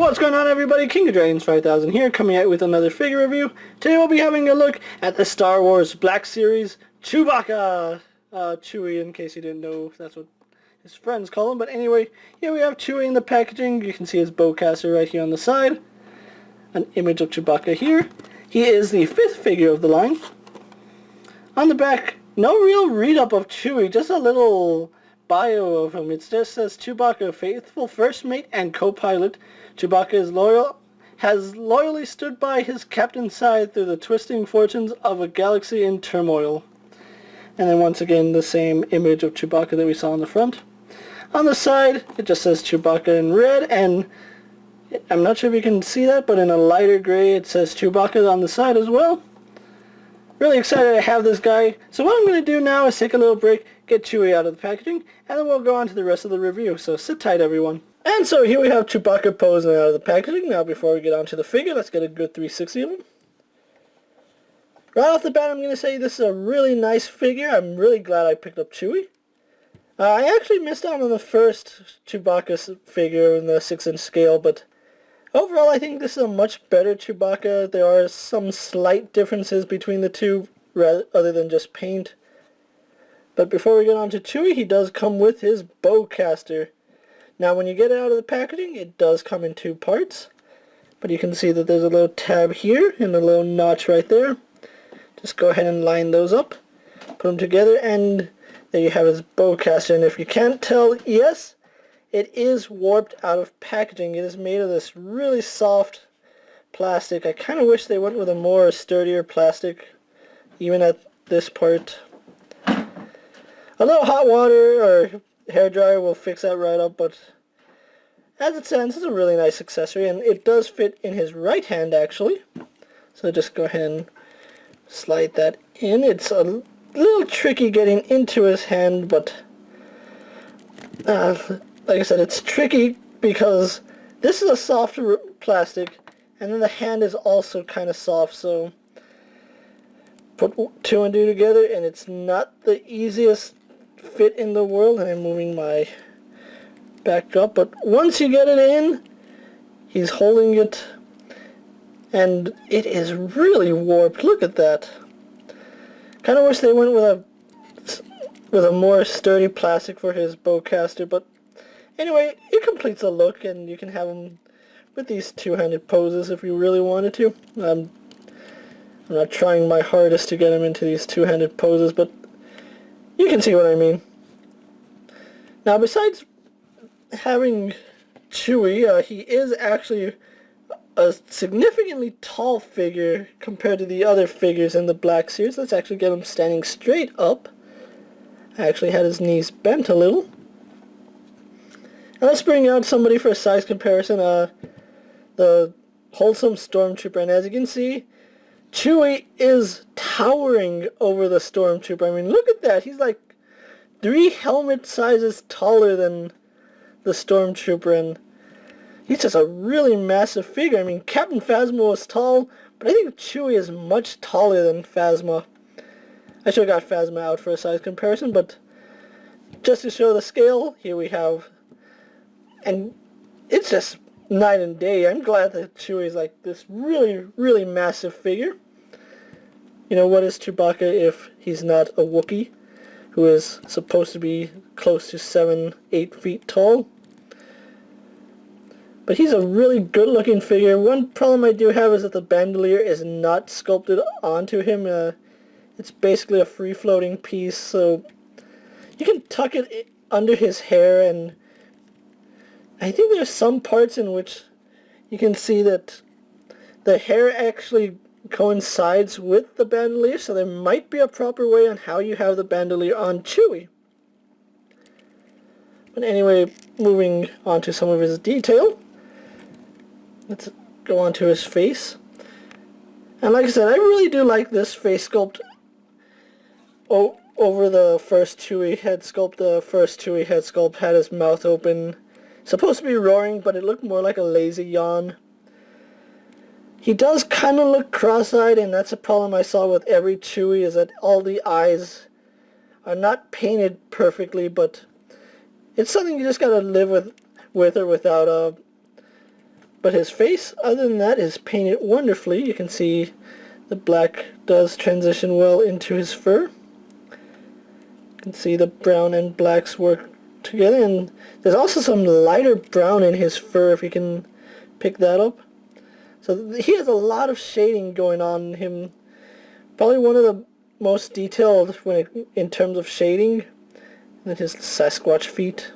What's going on, everybody? King of Dragons 5000 here, coming out with another figure review. Today we'll be having a look at the Star Wars Black Series Chewbacca. Chewie, in case you didn't know, that's what his friends call him. But anyway, here we have Chewie in the packaging. You can see his bowcaster right here on the side. An image of Chewbacca here. He is the 5th figure of the line. On the back, no real read-up of Chewie, just a little bio of him. It just says Chewbacca, faithful first mate and co-pilot. Chewbacca has loyally stood by his captain's side through the twisting fortunes of a galaxy in turmoil. And then once again the same image of Chewbacca that we saw on the front. On the side it just says Chewbacca in red, and I'm not sure if you can see that, but in a lighter gray it says Chewbacca on the side as well. Really excited to have this guy. So what I'm going to do now is take a little break, get Chewie out of the packaging, and then we'll go on to the rest of the review. So sit tight, everyone. And so here we have Chewbacca posing out of the packaging. Now before we get on to the figure, let's get a good 360 of him. Right off the bat, I'm going to say this is a really nice figure. I'm really glad I picked up Chewie. I actually missed out on the first Chewbacca figure in the 6-inch scale, but overall I think this is a much better Chewbacca. There are some slight differences between the two, other than just paint. But before we get on to Chewie, he does come with his bowcaster. Now when you get it out of the packaging, it does come in 2 parts. But you can see that there's a little tab here and a little notch right there. Just go ahead and line those up, put them together, and there you have his bowcaster. And if you can't tell, yes, it is warped out of packaging. It is made of this really soft plastic. I kind of wish they went with a more sturdier plastic, even at this part. A little hot water or hairdryer will fix that right up, but as it stands, it's a really nice accessory, and it does fit in his right hand actually. So just go ahead and slide that in. It's a little tricky getting into his hand, but like I said, it's tricky because this is a soft plastic, and then the hand is also kind of soft, so put 2 and 2 together, and it's not the easiest fit in the world. And I'm moving my backdrop, but once you get it in, he's holding it, and it is really warped. Look at that. Kind of wish they went with a more sturdy plastic for his bowcaster, but anyway, it completes the look, and you can have him with these two-handed poses if you really wanted to. I'm not trying my hardest to get him into these two-handed poses, but you can see what I mean. Now, besides having Chewie, he is actually a significantly tall figure compared to the other figures in the Black Series. Let's actually get him standing straight up. I actually had his knees bent a little. Now let's bring out somebody for a size comparison. The Wholesome Stormtrooper, and as you can see, Chewie is towering over the Stormtrooper. I mean, look at that. He's like 3 helmet sizes taller than the Stormtrooper, and he's just a really massive figure. I mean, Captain Phasma was tall, but I think Chewie is much taller than Phasma. I should have got Phasma out for a size comparison, but just to show the scale, here we have, and it's just night and day. I'm glad that Chewie is like this really, really massive figure. You know, what is Chewbacca if he's not a Wookiee, who is supposed to be close to 7-8 feet tall? But he's a really good looking figure. One problem I do have is that the bandolier is not sculpted onto him. It's basically a free floating piece, so you can tuck it under his hair, and I think there's some parts in which you can see that the hair actually coincides with the bandolier, so there might be a proper way on how you have the bandolier on Chewie. But anyway, moving on to some of his detail. Let's go on to his face. And like I said, I really do like this face sculpt over the first Chewie head sculpt. The first Chewie head sculpt had his mouth open, supposed to be roaring, but it looked more like a lazy yawn. He does kind of look cross-eyed, and that's a problem I saw with every Chewie, is that all the eyes are not painted perfectly, but it's something you just gotta live with or without. But his face, other than that, is painted wonderfully. You can see the black does transition well into his fur. You can see the brown and blacks work together, and there's also some lighter brown in his fur if you can pick that up. So he has a lot of shading going on in him. Probably one of the most detailed in terms of shading, and his Sasquatch feet.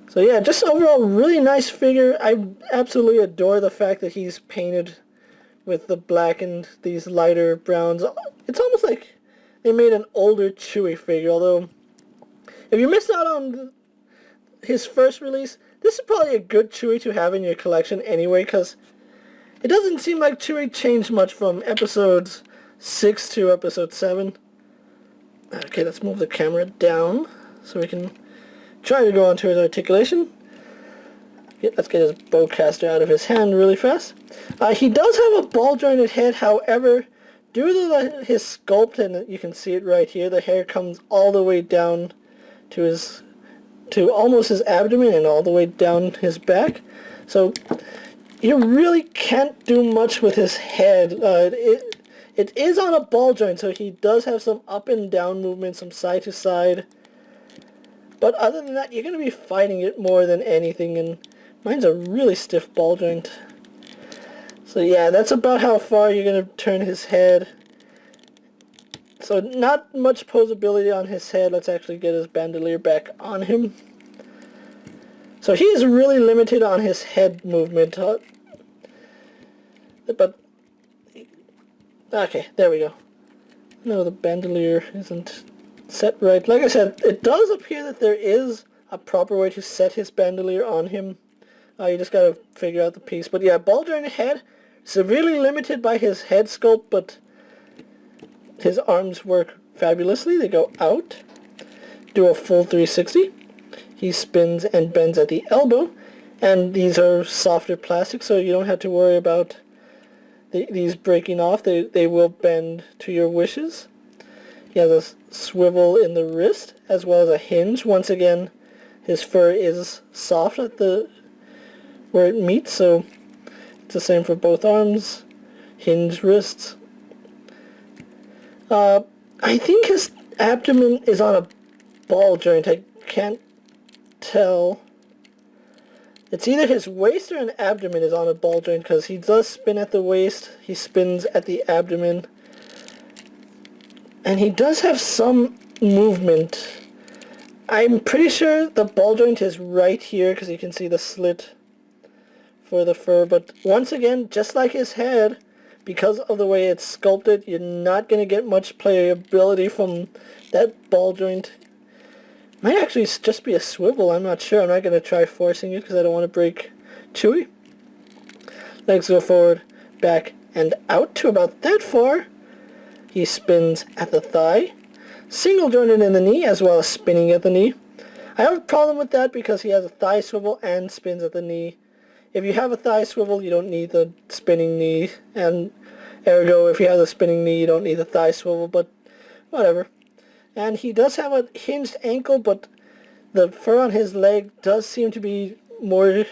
So yeah, just overall really nice figure. I absolutely adore the fact that he's painted with the black and these lighter browns. It's almost like they made an older Chewie figure, although if you missed out on his first release, this is probably a good Chewie to have in your collection anyway, because it doesn't seem like Chewie changed much from episodes 6 to episode 7. Okay, let's move the camera down so we can try to go on to his articulation. Let's get his bowcaster out of his hand really fast. He does have a ball-jointed head, however, due to his sculpt, and you can see it right here, the hair comes all the way down to almost his abdomen and all the way down his back. So you really can't do much with his head. It is on a ball joint, so he does have some up and down movement, some side to side. But other than that, you're going to be fighting it more than anything, and mine's a really stiff ball joint. So yeah, that's about how far you're going to turn his head. So not much posability on his head. Let's actually get his bandolier back on him. So he is really limited on his head movement. But okay, there we go. No, the bandolier isn't set right. Like I said, it does appear that there is a proper way to set his bandolier on him. You just gotta figure out the piece. But yeah, ball jointed head, severely limited by his head sculpt, but his arms work fabulously. They go out, do a full 360. He spins and bends at the elbow, and these are softer plastic, so you don't have to worry about these breaking off. They will bend to your wishes. He has a swivel in the wrist, as well as a hinge. Once again, his fur is soft at where it meets, so it's the same for both arms. Hinge wrists. I think his abdomen is on a ball joint. I can't tell. It's either his waist or an abdomen is on a ball joint, because he does spin at the waist, he spins at the abdomen, and he does have some movement. I'm pretty sure the ball joint is right here, because you can see the slit for the fur, but once again, just like his head, because of the way it's sculpted, you're not going to get much playability from that ball joint. Might actually just be a swivel, I'm not sure. I'm not going to try forcing it because I don't want to break Chewie. Legs go forward, back, and out to about that far. He spins at the thigh. Single jointed in the knee, as well as spinning at the knee. I have a problem with that because he has a thigh swivel and spins at the knee. If you have a thigh swivel, you don't need the spinning knee, and ergo, if you have the spinning knee, you don't need the thigh swivel, but whatever. And he does have a hinged ankle, but the fur on his leg does seem to be more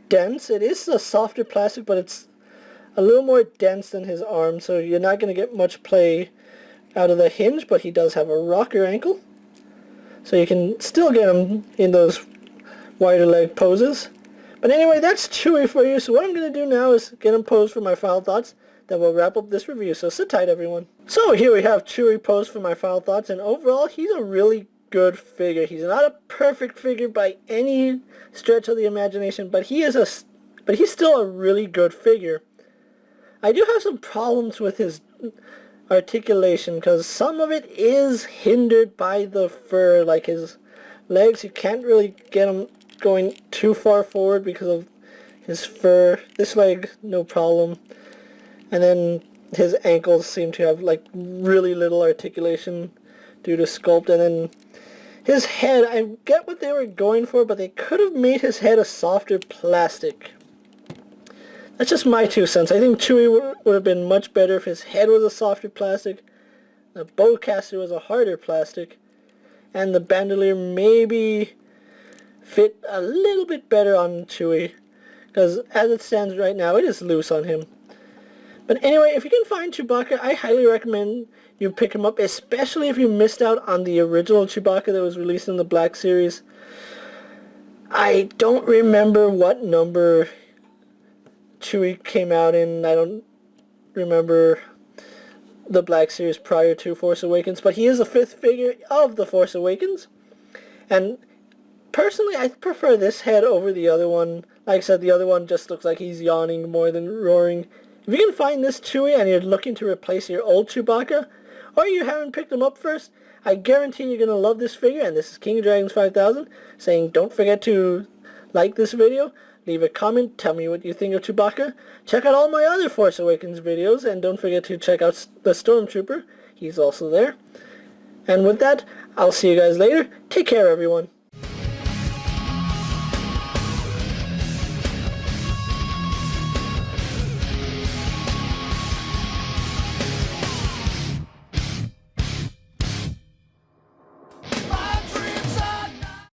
dense. It is a softer plastic, but it's a little more dense than his arm, so you're not going to get much play out of the hinge, but he does have a rocker ankle. So you can still get him in those wider leg poses. But anyway, that's Chewie for you. So what I'm going to do now is get him posed for my final thoughts. Then we'll wrap up this review, so sit tight everyone. So here we have Chewie posed for my final thoughts, and overall he's a really good figure. He's not a perfect figure by any stretch of the imagination, but he's still a really good figure. I do have some problems with his articulation, because some of it is hindered by the fur, like his legs. You can't really get him going too far forward because of his fur. This leg, no problem. And then his ankles seem to have like really little articulation due to sculpt. And then his head, I get what they were going for, but they could have made his head a softer plastic. That's just my 2 cents. I think Chewie would have been much better if his head was a softer plastic, the bowcaster was a harder plastic, and the bandolier maybe fit a little bit better on Chewie, because as it stands right now, it is loose on him. But anyway, if you can find Chewbacca, I highly recommend you pick him up, especially if you missed out on the original Chewbacca that was released in the Black Series. I don't remember what number Chewie came out in. I don't remember the Black Series prior to Force Awakens, but he is the 5th figure of the Force Awakens. And personally, I prefer this head over the other one. Like I said, the other one just looks like he's yawning more than roaring. If you can find this Chewie and you're looking to replace your old Chewbacca, or you haven't picked him up first, I guarantee you're going to love this figure. And this is King of Dragons 5000 saying don't forget to like this video, leave a comment, tell me what you think of Chewbacca. Check out all my other Force Awakens videos, and don't forget to check out the Stormtrooper. He's also there. And with that, I'll see you guys later. Take care, everyone.